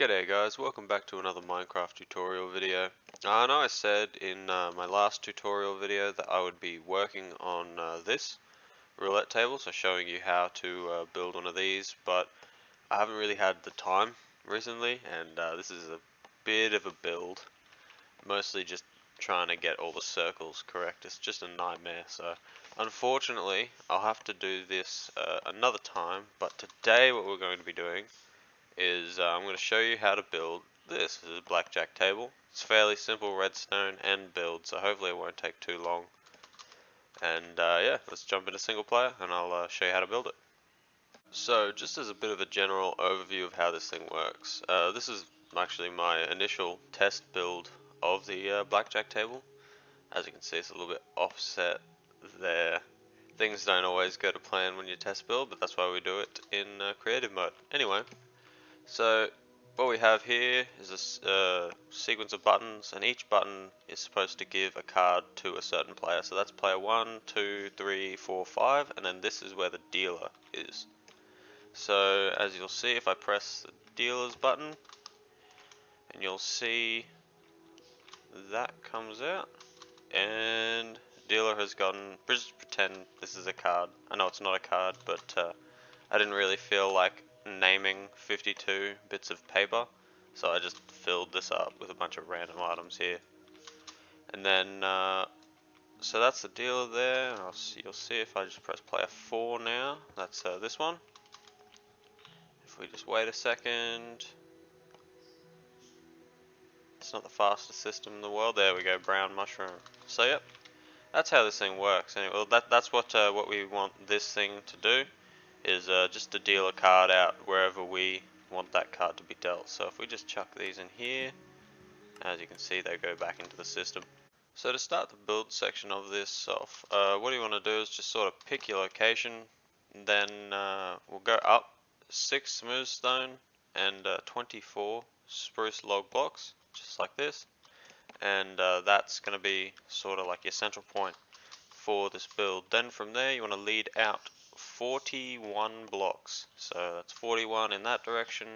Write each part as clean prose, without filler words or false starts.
G'day guys, welcome back to another Minecraft tutorial video. I know I said in my last tutorial video that I would be working on this roulette table, so showing you how to build one of these, but I haven't really had the time recently, and this is a bit of a build. Mostly just trying to get all the circles correct. It's just a nightmare, so unfortunately I'll have to do this another time, but today what we're going to be doing is I'm going to show you how to build this. This is a blackjack table. It's fairly simple redstone and build, so hopefully it won't take too long. And yeah, let's jump into single player and I'll show you how to build it. So just as a bit of a general overview of how this thing works, this is actually my initial test build of the blackjack table. As you can see, it's a little bit offset there. Things don't always go to plan when you test build, but that's why we do it in creative mode. Anyway, so what we have here is a sequence of buttons, and each button is supposed to give a card to a certain player. So that's player 1, 2, 3, 4, 5, and then this is where the dealer is. So as you'll see, if I press the dealer's button, and you'll see that comes out, and dealer has gotten, just pretend this is a card. I know it's not a card, but I didn't really feel like naming 52 bits of paper, so I just filled this up with a bunch of random items here. And then, so that's the dealer there. You'll see if I just press player 4 now, that's this one. If we just wait a second, it's not the fastest system in the world. There we go, brown mushroom. So yep, that's how this thing works. Anyway, well, that's what we want this thing to do. Is just to deal a card out wherever we want that card to be dealt. So if we just chuck these in here, as you can see, they go back into the system. So to start the build section of this off, what you want to do is just sort of pick your location, then we'll go up 6 smooth stone and 24 spruce log blocks, just like this, and that's going to be sort of like your central point for this build. Then from there you want to lead out 41 blocks, so that's 41 in that direction,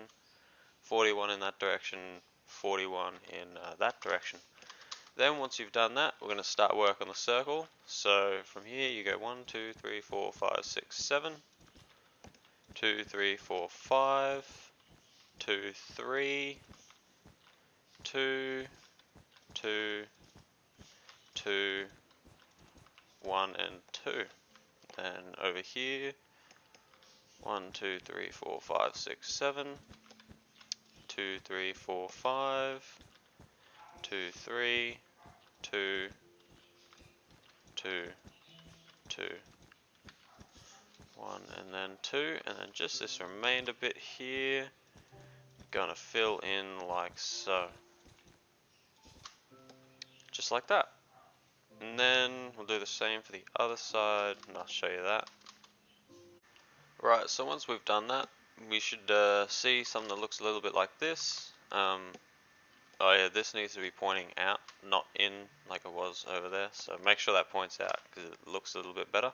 41 in that direction, 41 in that direction. Then once you've done that, we're going to start work on the circle. So from here you go 1, 2, 3, 4, 5, 6, 7, 2, 3, 4, 5, 2, 3, 2, 2, 2, 1 and 2. And over here 1, 2, 3, 4, 5, 6, 7, 2, 3, 4, 5, 2, 3, 2, 2, 2, 1, and then 2, and then just this remainder bit here, gonna fill in like so. Just like that. And then we'll do the same for the other side, and I'll show you that. Right, so once we've done that, we should see something that looks a little bit like this. Oh yeah, this needs to be pointing out, not in like it was over there, so make sure that points out because it looks a little bit better.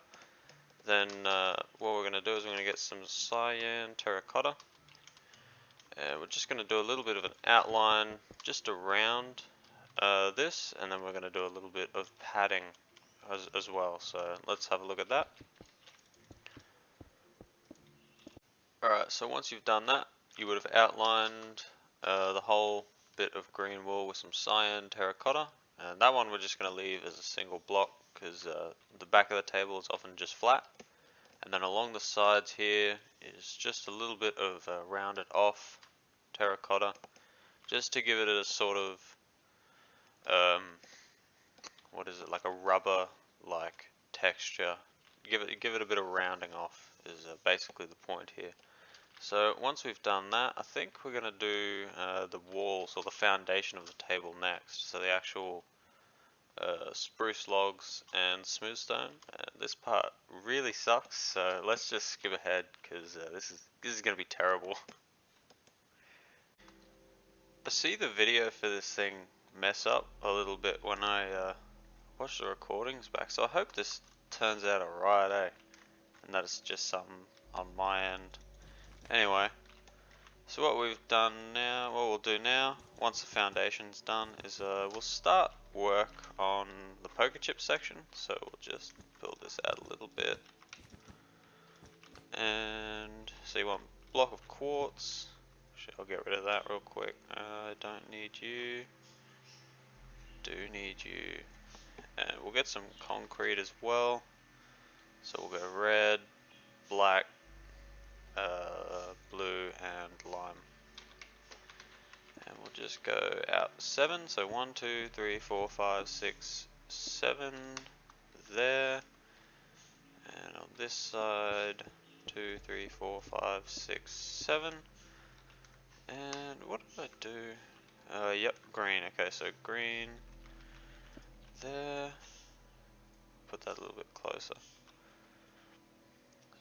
Then what we're going to do is we're going to get some cyan terracotta, and we're just going to do a little bit of an outline just around this, and then we're going to do a little bit of padding as well, so let's have a look at that. Alright, so once you've done that, you would have outlined the whole bit of green wool with some cyan terracotta, and that one we're just going to leave as a single block because the back of the table is often just flat. And then along the sides here is just a little bit of rounded off terracotta, just to give it a sort of what is it, like a rubber like texture. Give it a bit of rounding off is basically the point here. So once we've done that, I think we're going to do the walls or the foundation of the table next. So the actual spruce logs and smooth stone. This part really sucks, so let's just skip ahead because this is going to be terrible. I see the video for this thing mess up a little bit when I watch the recordings back, so I hope this turns out alright, and that it's just something on my end. Anyway, So what we've done now, what we'll do now, once the foundation's done, is we'll start work on the poker chip section. So we'll just build this out a little bit. And so you want a block of quartz. Actually, I'll get rid of that real quick. I don't need you. Do need you. And we'll get some concrete as well. So we'll go red, black, blue, and lime. And we'll just go out 7, so 1, 2, 3, 4, 5, 6, 7 there. And on this side, 2, 3, 4, 5, 6, 7. And what did I do? Yep, green. Okay, so green there. Put that a little bit closer.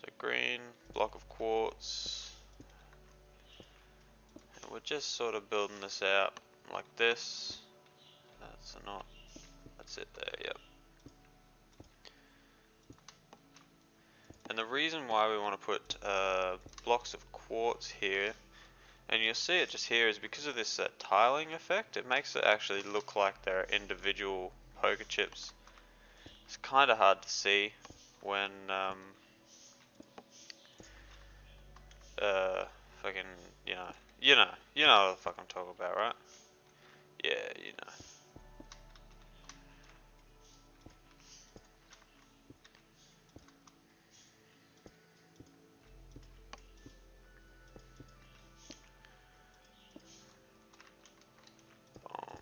So green, block of quartz. And we're just sort of building this out like this. That's it there, yep. And the reason why we want to put blocks of quartz here, and you'll see it just here, is because of this tiling effect. It makes it actually look like they're individual poker chips. It's kind of hard to see when fucking, you know what the fuck I'm talking about, right? Yeah, you know. Boom.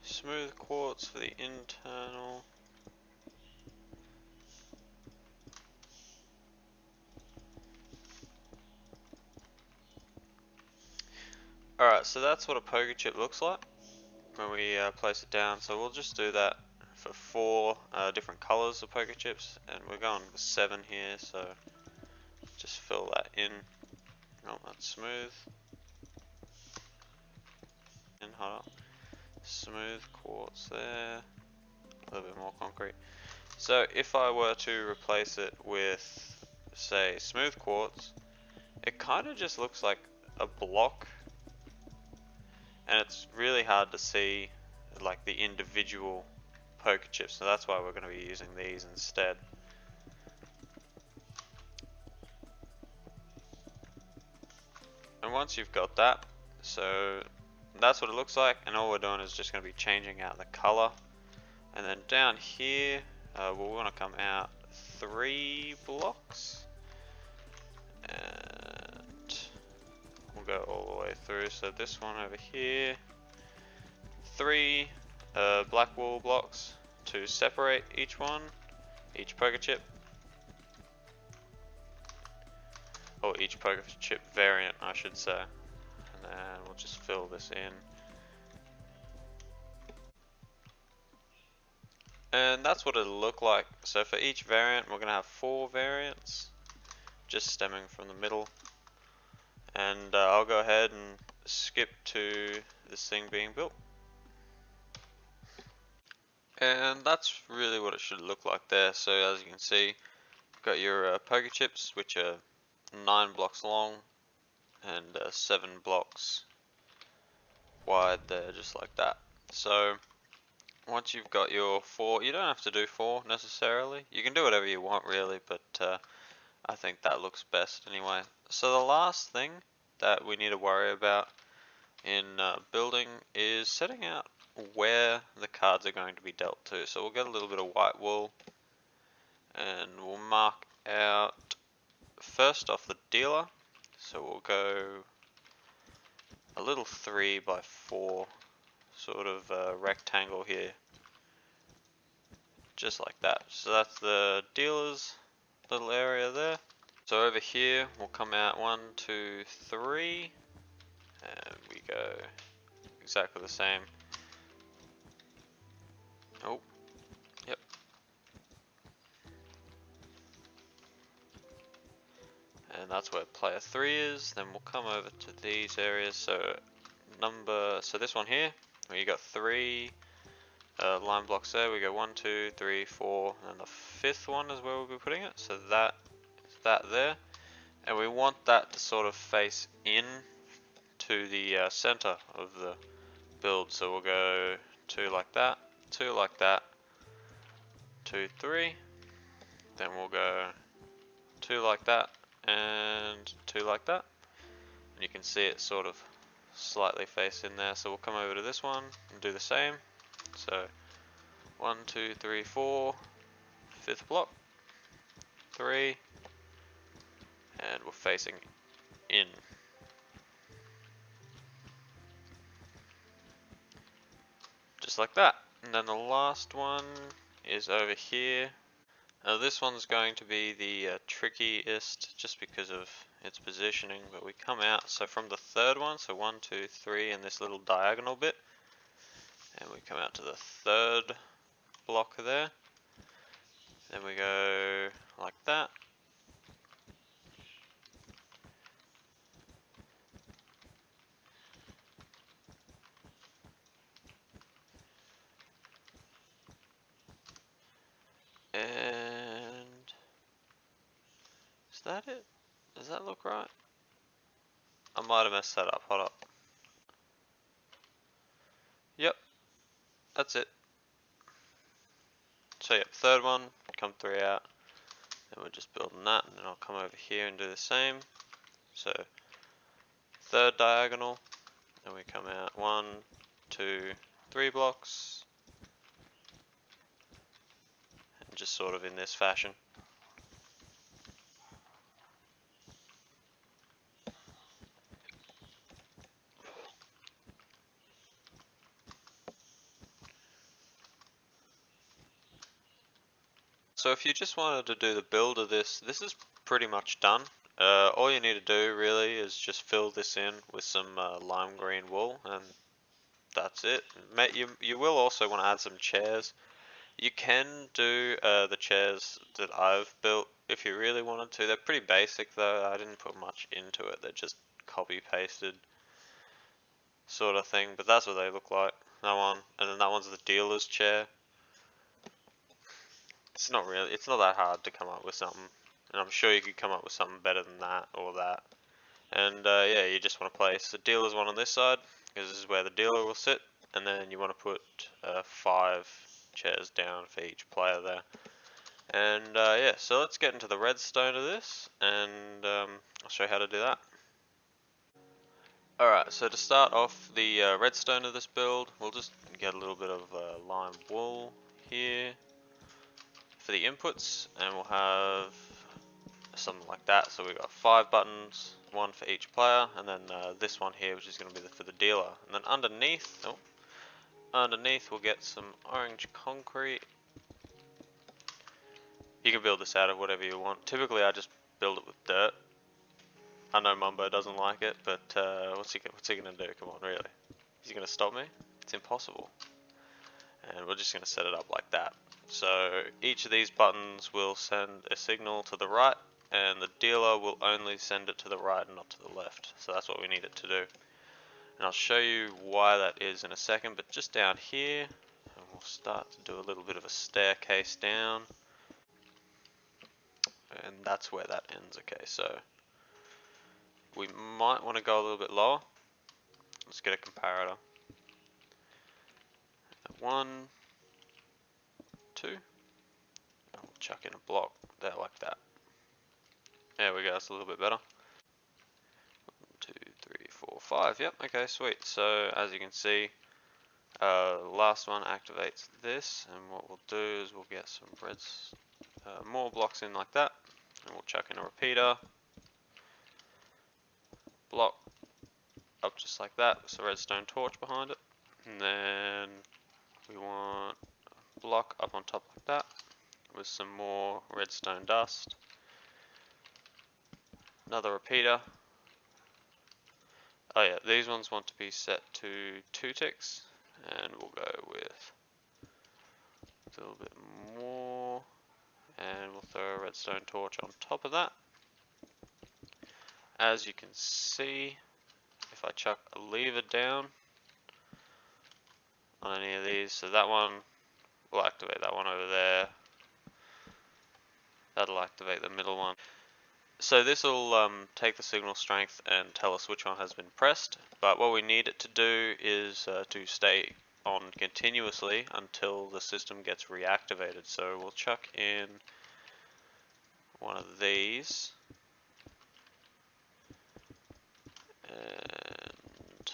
Smooth quartz for the internal. Alright, so that's what a poker chip looks like when we place it down. So we'll just do that for 4 different colors of poker chips, and we're going with 7 here, so just fill that in. Oh, that's smooth. And hold on. Smooth quartz there. A little bit more concrete. So if I were to replace it with, say, smooth quartz, it kind of just looks like a block, and it's really hard to see like the individual poker chips, so that's why we're going to be using these instead. And once you've got that, so that's what it looks like, and all we're doing is just going to be changing out the color. And then down here, we'll want to come out 3 blocks, and we'll go all the way through. So this one over here, 3 black wool blocks to separate each one, each poker chip, or each poker chip variant, I should say. And then we'll just fill this in. And that's what it'll look like. So for each variant, we're going to have 4 variants, just stemming from the middle. And I'll go ahead and skip to this thing being built. And that's really what it should look like there. So as you can see, you've got your poker chips, which are 9 blocks long and 7 blocks wide there, just like that. So once you've got your 4, you don't have to do 4 necessarily. You can do whatever you want really, but I think that looks best anyway. So the last thing that we need to worry about in building is setting out where the cards are going to be dealt to. So we'll get a little bit of white wool and we'll mark out first off the dealer. So we'll go a little 3 by 4 sort of rectangle here, just like that. So that's the dealer's little area there. So over here we'll come out 1, 2, 3, and we go exactly the same. Oh, yep. And that's where player 3 is. Then we'll come over to these areas. So this one here, where you got 3, line blocks there. We go 1, 2, 3, 4, and the fifth one is where we'll be putting it. So that there, and we want that to sort of face in to the center of the build. So we'll go 2 like that, 2 like that, 2, 3. Then we'll go 2 like that and 2 like that. And you can see it sort of slightly face in there. So we'll come over to this one and do the same. So 1, 2, 3, 4, fifth block, 3, and we're facing in. Just like that. And then the last one is over here. Now this one's going to be the trickiest just because of its positioning, but we come out, so from the third one, so 1, 2, 3 and this little diagonal bit, and we come out to the third block there, then we go like that, and is that it? Does that look right? I might have messed that up, hold up. Yep, that's it. So yep, third one, come 3 out, and we're just building that, and then I'll come over here and do the same. So third diagonal, and we come out 1, 2, 3 blocks, and just sort of in this fashion. So if you just wanted to do the build of this, this is pretty much done. All you need to do really is just fill this in with some lime green wool, and that's it. You will also want to add some chairs. You can do the chairs that I've built if you really wanted to. They're pretty basic though, I didn't put much into it, they're just copy pasted sort of thing, but that's what they look like. That one, and then that one's the dealer's chair. It's not that hard to come up with something, and I'm sure you could come up with something better than that or that. And yeah, you just want to place the dealer's one on this side, because this is where the dealer will sit, and then you want to put 5 chairs down for each player there. And yeah, so let's get into the redstone of this, and I'll show you how to do that. Alright, so to start off the redstone of this build, we'll just get a little bit of lime wool here for the inputs, and we'll have something like that. So we've got 5 buttons, 1 for each player, and then this one here, which is going to be for the dealer. And then underneath, we'll get some orange concrete. You can build this out of whatever you want. Typically I just build it with dirt. I know Mumbo doesn't like it, but what's he gonna do? Come on, really? Is he gonna stop me? It's impossible. And we're just gonna set it up like that. So each of these buttons will send a signal to the right, and the dealer will only send it to the right and not to the left. So that's what we need it to do. And I'll show you why that is in a second, but just down here, and we'll start to do a little bit of a staircase down. And that's where that ends. Okay, so we might want to go a little bit lower. Let's get a comparator. 1, 2. We'll chuck in a block there like that. There we go, that's a little bit better. 1, 2, 3, 4, 5. Yep, okay, sweet. So as you can see, the last one activates this, and what we'll do is we'll get some more blocks in like that, and we'll chuck in a repeater, block up just like that with a redstone torch behind it, and then we want a block up on top like that with some more redstone dust, another repeater. Oh yeah, these ones want to be set to 2 ticks, and we'll go with a little bit more, and we'll throw a redstone torch on top of that. As you can see, if I chuck a lever down, on any of these. So that one will activate that one over there. That'll activate the middle one. So this will take the signal strength and tell us which one has been pressed, but what we need it to do is to stay on continuously until the system gets reactivated. So we'll chuck in one of these, and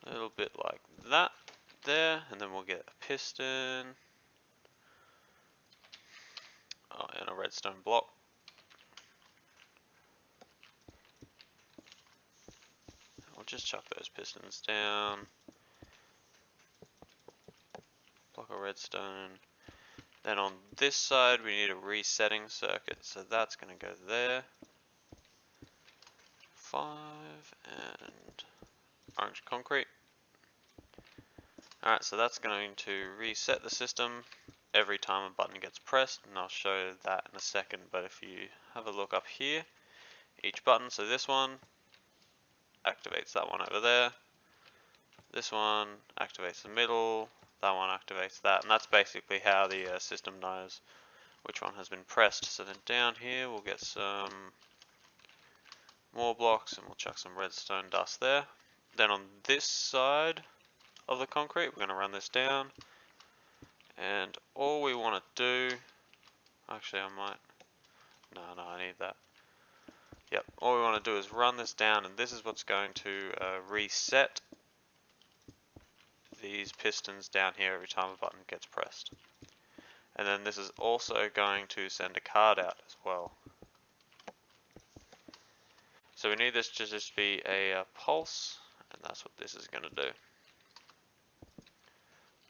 a little bit like that there, and then we'll get a piston, and a redstone block. We'll just chuck those pistons down, block of redstone. Then on this side we need a resetting circuit, so that's going to go there. 5 and orange concrete. Alright, so that's going to reset the system every time a button gets pressed, and I'll show that in a second. But if you have a look up here, each button, so this one activates that one over there, this one activates the middle, that one activates that, and that's basically how the system knows which one has been pressed. So then down here we'll get some more blocks and we'll chuck some redstone dust there. Then on this side of the concrete we're going to run this down, and all we want to do, actually I might, no I need that. Yep, all we want to do is run this down, and this is what's going to reset these pistons down here every time a button gets pressed. And then this is also going to send a card out as well. So we need this to just be a pulse, and that's what this is going to do.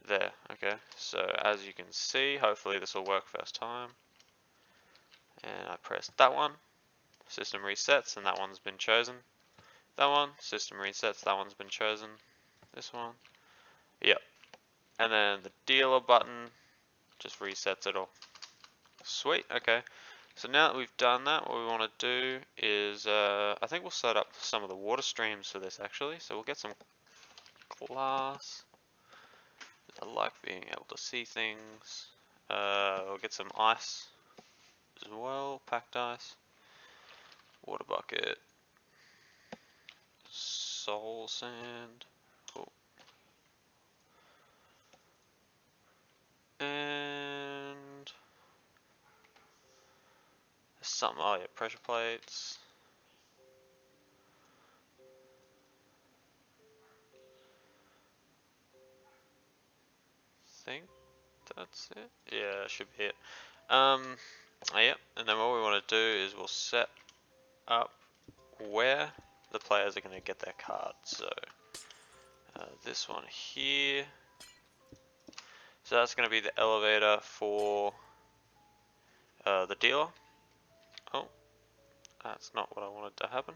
There, okay, so as you can see, hopefully this will work first time. And I pressed that one, system resets, and that one's been chosen. That one, system resets, that one's been chosen. This one, yep. And then the dealer button just resets it all. Sweet, okay. So now that we've done that, what we want to do is, I think we'll set up some of the water streams for this actually. So we'll get some glass. I like being able to see things. We'll get some ice as well, packed ice. Water bucket. Soul sand. Cool. And some, oh yeah, pressure plates. Think that's it. Yeah, should be it. Oh, yeah, and then what we want to do is we'll set up where the players are going to get their cards. So this one here. So that's going to be the elevator for the dealer. Oh, that's not what I wanted to happen.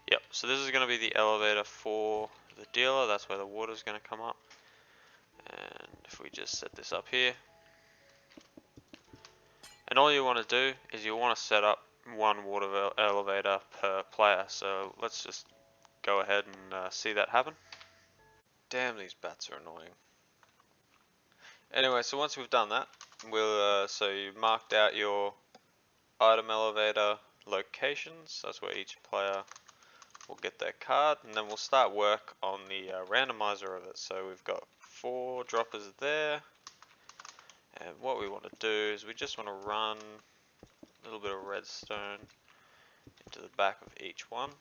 Yep, so this is going to be the elevator for the dealer. That's where the water is going to come up. And if we just set this up here. And all you want to do is you want to set up one water elevator per player. So let's just go ahead and see that happen. Damn, these bats are annoying. Anyway, so once we've done that, we'll so you marked out your item elevator locations. That's where each player will get their card, and then we'll start work on the randomizer of it. So we've got 4 droppers there, and what we want to do is we just want to run a little bit of redstone into the back of each one.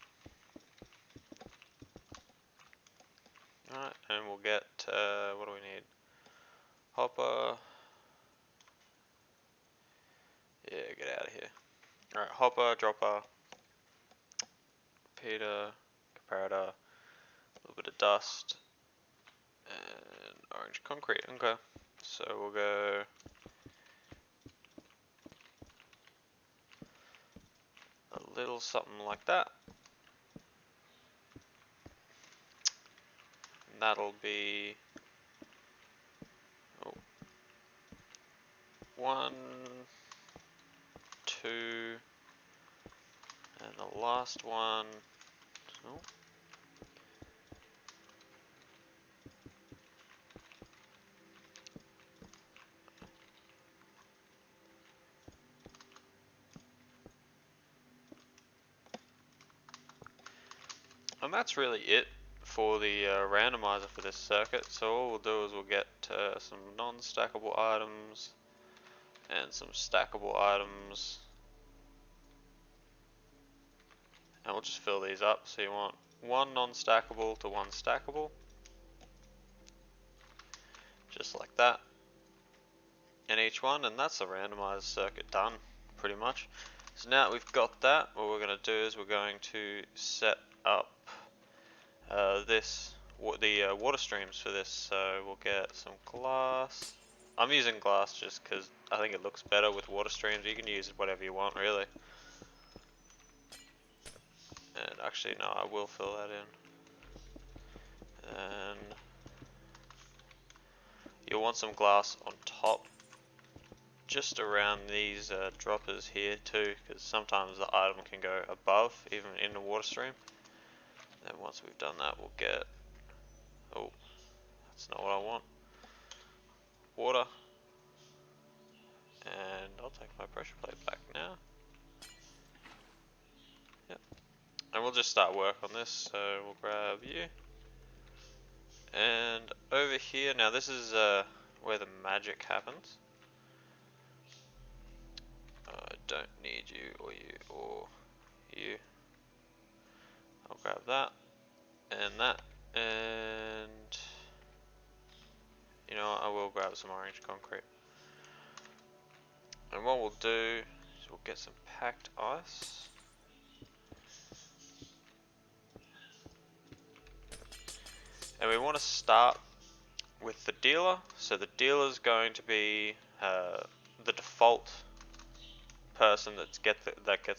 Alright, and we'll get, what do we need? Hopper. Yeah, get out of here. Alright, hopper, dropper, Peter, comparator, a little bit of dust, and orange concrete. Okay, so we'll go a little something like that. And that'll be 1, 2, and the last one. Oh, And that's really it for the randomizer for this circuit. So all we'll do is we'll get some non-stackable items and some stackable items, and we'll just fill these up. So you want one non-stackable to one stackable, just like that, in each one, and that's the randomized circuit done, pretty much. So now that we've got that, what we're going to do is we're going to set up the water streams for this. So we'll get some glass. I'm using glass just because I think it looks better with water streams. You can use whatever you want, really. And actually, no, I will fill that in. And you'll want some glass on top, just around these droppers here too, because sometimes the item can go above, even in the water stream. And once we've done that, we'll get, oh, that's not what I want, water. And I'll take my pressure plate back now. Yep. And we'll just start work on this, so we'll grab you. And over here, now this is where the magic happens. I don't need you or you or you. I'll grab that and that, and you know what, I will grab some orange concrete. And what we'll do is we'll get some packed ice. And we want to start with the dealer. So the dealer is going to be the default person that gets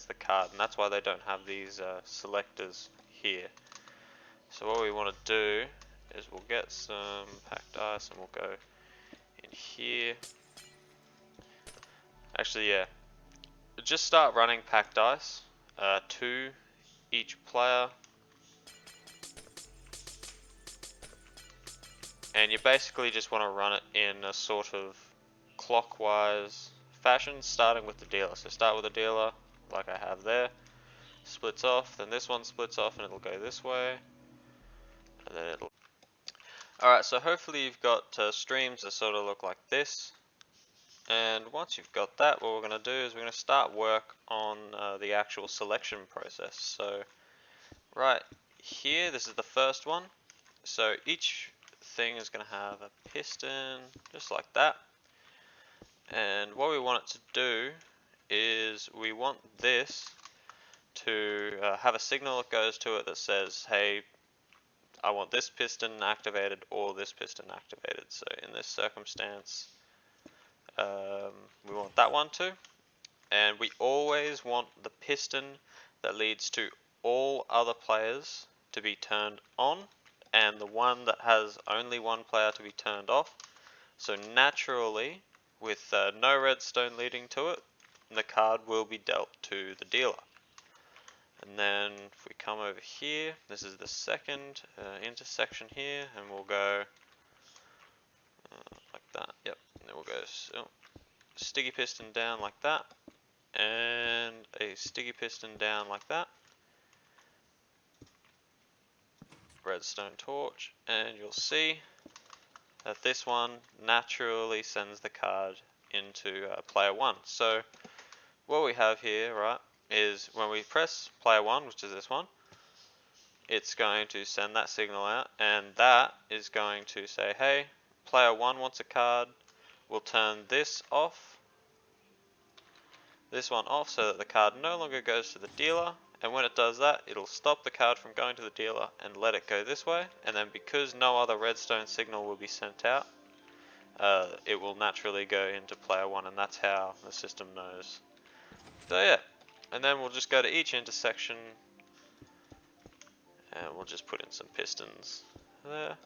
the card, and that's why they don't have these selectors here. So what we want to do is we'll get some packed ice and we'll go in here. Actually, yeah, just start running packed ice to each player, and you basically just want to run it in a sort of clockwise fashion, starting with the dealer. So start with the dealer, like I have there, splits off, then this one splits off and it'll go this way, and then it'll... Alright, so hopefully you've got streams that sort of look like this. And once you've got that, what we're going to do is we're going to start work on the actual selection process. So right here, this is the first one. So each thing is going to have a piston, just like that. And what we want it to do is we want this to have a signal that goes to it that says, hey, I want this piston activated or this piston activated. So in this circumstance, we want that one too. And we always want the piston that leads to all other players to be turned on, and the one that has only one player to be turned off. So naturally, with no redstone leading to it, the card will be dealt to the dealer. And then if we come over here, this is the second intersection here, and we'll go like that. Yep. And then we'll go sticky piston down like that, and a sticky piston down like that. Redstone torch, and you'll see that this one naturally sends the card into player 1. So what we have here, right, is when we press player 1, which is this one, it's going to send that signal out, and that is going to say, hey, player 1 wants a card, we'll turn this off, this one off, so that the card no longer goes to the dealer. And when it does that, it'll stop the card from going to the dealer and let it go this way. And then because no other redstone signal will be sent out, it will naturally go into player 1, and that's how the system knows. So yeah, and then we'll just go to each intersection, and we'll just put in some pistons there.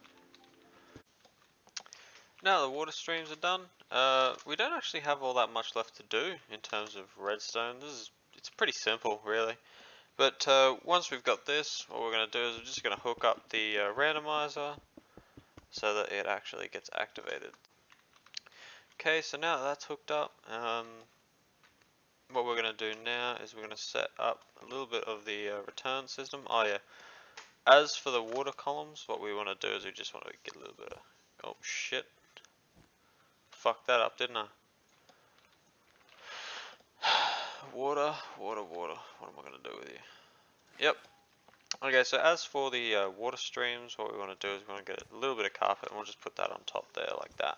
Now the water streams are done, we don't actually have all that much left to do in terms of redstone. It's pretty simple, really. But once we've got this, what we're going to do is we're just going to hook up the randomizer so that it actually gets activated. Okay, so now that that's hooked up, what we're going to do now is we're going to set up a little bit of the return system. Oh yeah, as for the water columns, what we want to do is we just want to get a little bit of, oh shit, fucked that up, didn't I? Water, water, water. What am I going to do with you? Yep. Okay, so as for the water streams, what we want to do is we want to get a little bit of carpet and we'll just put that on top there like that.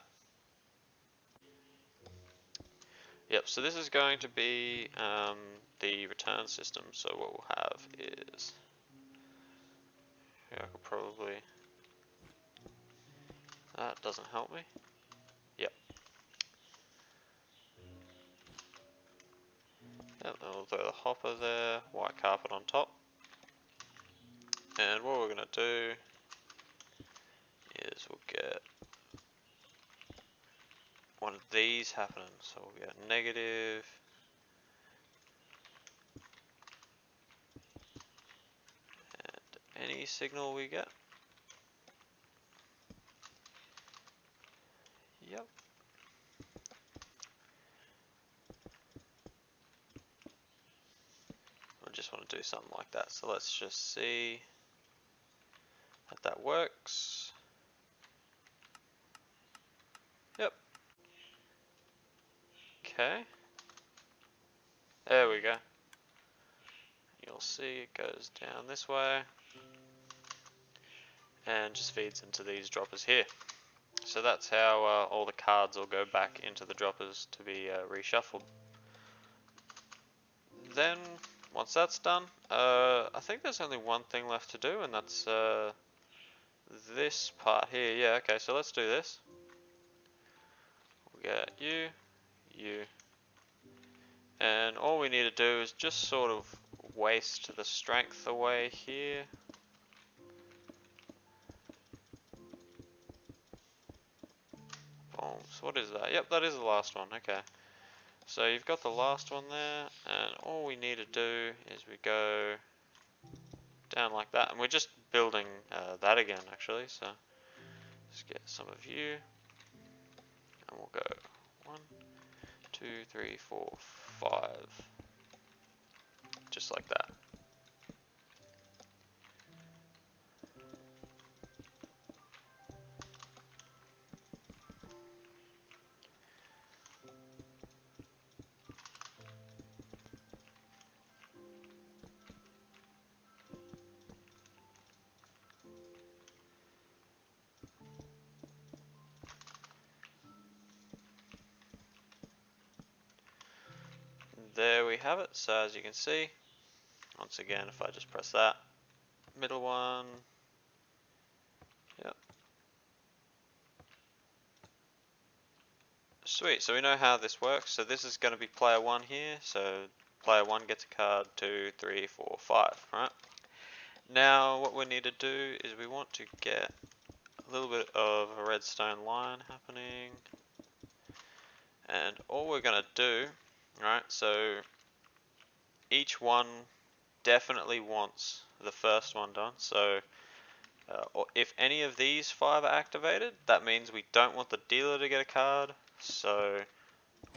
Yep, so this is going to be the return system. So what we'll have is, yeah, I could probably, that doesn't help me. Yep. Yep, and we'll throw the hopper there, white carpet on top. And what we're going to do is we'll get one of these happening. So we'll get negative, and any signal we get. Yep. I just want to do something like that. So let's just see if that works. Yep. Okay. There we go. You'll see it goes down this way and just feeds into these droppers here. So that's how all the cards will go back into the droppers to be reshuffled. Then, once that's done, I think there's only one thing left to do, and that's this part here. Yeah, okay, so let's do this. We'll get you, you, and all we need to do is just sort of waste the strength away here. Boom. So what is that? Yep, that is the last one. Okay. So you've got the last one there, and all we need to do is we go down like that, and we're just building that again actually. So let's get some of you, and we'll go 1, 2, 3, 4, 5, just like that. There we have it. So as you can see, once again, if I just press that middle one, yep. Sweet, so we know how this works. So this is going to be player 1 here. So player 1 gets a card, 2, 3, 4, 5, right? Now what we need to do is we want to get a little bit of a redstone line happening. And all we're going to do, right, so each one definitely wants the first one done. So if any of these 5 are activated, that means we don't want the dealer to get a card. So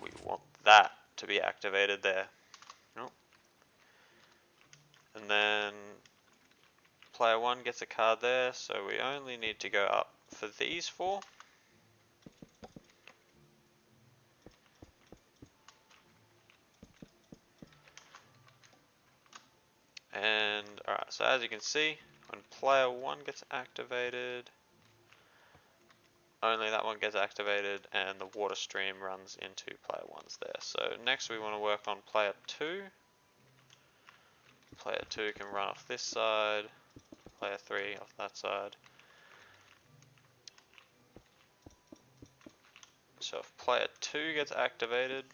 we want that to be activated there. And then player 1 gets a card there, so we only need to go up for these 4. And alright, so as you can see, when player 1 gets activated, only that one gets activated and the water stream runs into player 1's there. So next we want to work on player 2. Player 2 can run off this side, player 3 off that side. So if player 2 gets activated,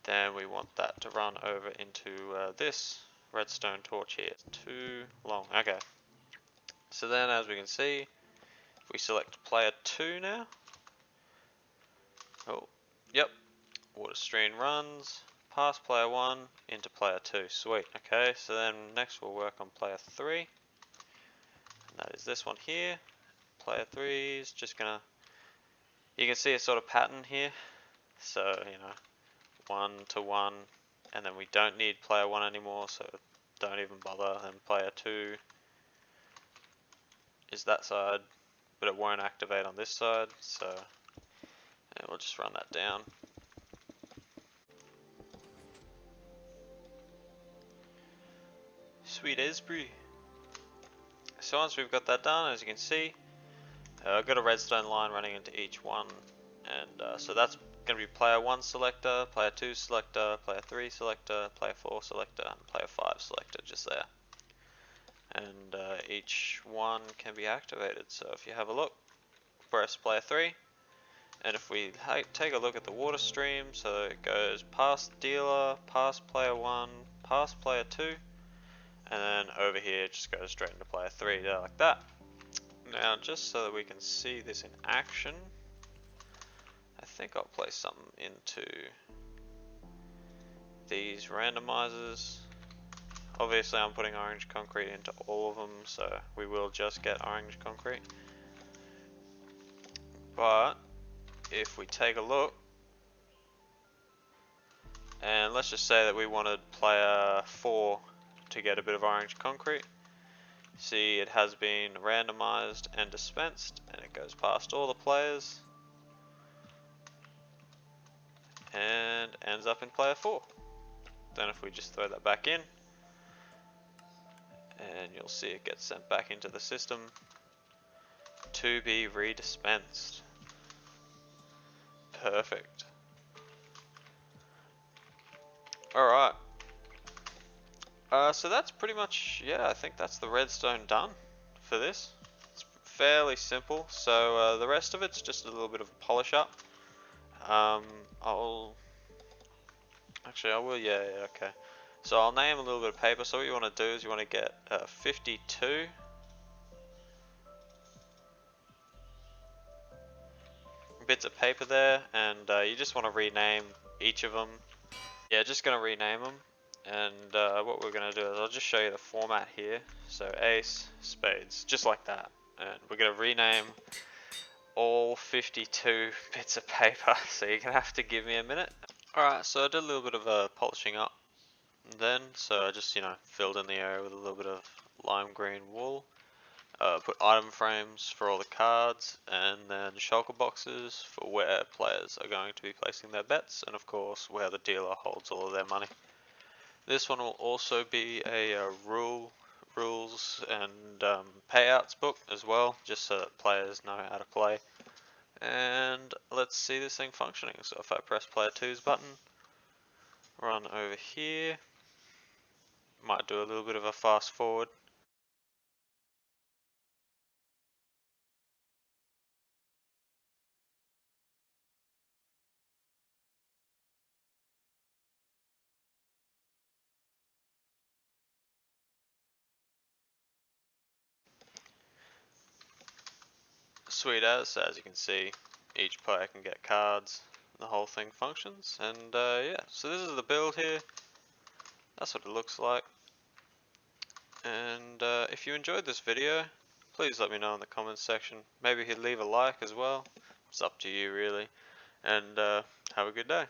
then we want that to run over into this redstone torch here. It's too long. Okay. So then as we can see, if we select player 2 now, oh, yep, water stream runs past player 1 into player 2. Sweet. Okay, so then next we'll work on player 3, and that is this one here. Player 3 is just gonna, you can see a sort of pattern here. So, 1 to 1, and then we don't need player 1 anymore, so don't even bother. And player 2 is that side, but it won't activate on this side, so yeah, we'll just run that down. Sweet Esbury. So once we've got that done, as you can see, I've got a redstone line running into each one, and so that's going to be player 1 selector, player 2 selector, player 3 selector, player 4 selector, and player 5 selector, just there. And each one can be activated, so if you have a look, press player 3, and if we take a look at the water stream, so it goes past dealer, past player 1, past player 2, and then over here it just goes straight into player 3, like that. Now, just so that we can see this in action, I think I'll place something into these randomizers. Obviously I'm putting orange concrete into all of them, so we will just get orange concrete. But if we take a look, and let's just say that we wanted player 4 to get a bit of orange concrete, see, it has been randomized and dispensed, and it goes past all the players and ends up in player 4. Then if we just throw that back in, and you'll see it gets sent back into the system to be redispensed. Perfect. Alright. So that's pretty much, yeah, I think that's the redstone done for this. It's fairly simple, so the rest of it's just a little bit of a polish up. I will, yeah, okay. So I'll name a little bit of paper. So what you want to do is you want to get 52 bits of paper there, and you just want to rename each of them. Yeah, just going to rename them. And what we're going to do is I'll just show you the format here. So ace, spades, just like that. And we're going to rename all 52 bits of paper. So you're going to have to give me a minute. Alright, so I did a little bit of polishing up then. So I just, filled in the area with a little bit of lime green wool. Put item frames for all the cards, and then shulker boxes for where players are going to be placing their bets, and of course where the dealer holds all of their money. This one will also be a rules and payouts book as well, just so that players know how to play. And let's see this thing functioning. So if I press player 2's button, run over here, might do a little bit of a fast forward. Sweet as you can see, each player can get cards, the whole thing functions, and yeah, so this is the build here, that's what it looks like. And if you enjoyed this video, please let me know in the comments section, maybe leave a like as well, it's up to you really, and have a good day.